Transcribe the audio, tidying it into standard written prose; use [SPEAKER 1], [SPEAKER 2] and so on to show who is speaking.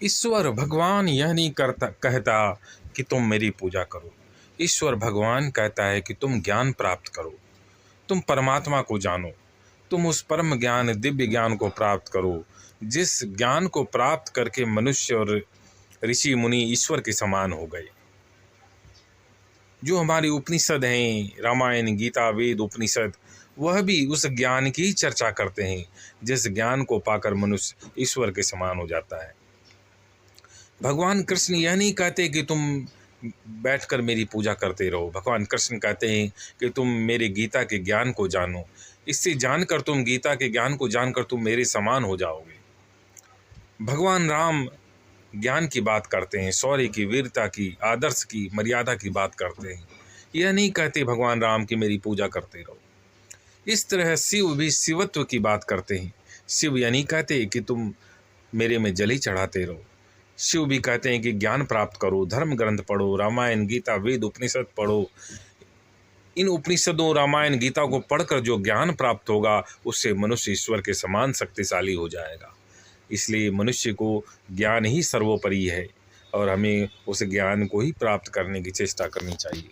[SPEAKER 1] ईश्वर भगवान यह नहीं कहता कि तुम मेरी पूजा करो। ईश्वर भगवान कहता है कि तुम ज्ञान प्राप्त करो, तुम परमात्मा को जानो, तुम उस परम ज्ञान दिव्य ज्ञान को प्राप्त करो जिस ज्ञान को प्राप्त करके मनुष्य और ऋषि मुनि ईश्वर के समान हो गए। जो हमारी उपनिषद हैं, रामायण, गीता, वेद, उपनिषद, वह भी उस ज्ञान की ही चर्चा करते हैं जिस ज्ञान को पाकर मनुष्य ईश्वर के समान हो जाता है। भगवान कृष्ण यह नहीं कहते कि तुम बैठकर मेरी पूजा करते रहो। भगवान कृष्ण कहते हैं कि तुम मेरे गीता के ज्ञान को जानो, इससे जानकर तुम गीता के ज्ञान को जानकर तुम मेरे समान हो जाओगे। भगवान राम ज्ञान की बात करते हैं, शौर्य की, वीरता की, आदर्श की, मर्यादा की बात करते हैं। यह नहीं कहते भगवान राम की मेरी पूजा करते रहो। इस तरह शिव भी शिवत्व की बात करते हैं। शिव यह नहीं कहते कि तुम मेरे में जल ही चढ़ाते रहो। शिव भी कहते हैं कि ज्ञान प्राप्त करो, धर्म ग्रंथ पढ़ो, रामायण, गीता, वेद, उपनिषद पढ़ो। इन उपनिषदों, रामायण, गीता को पढ़कर जो ज्ञान प्राप्त होगा उससे मनुष्य ईश्वर के समान शक्तिशाली हो जाएगा। इसलिए मनुष्य को ज्ञान ही सर्वोपरि है और हमें उस ज्ञान को ही प्राप्त करने की चेष्टा करनी चाहिए।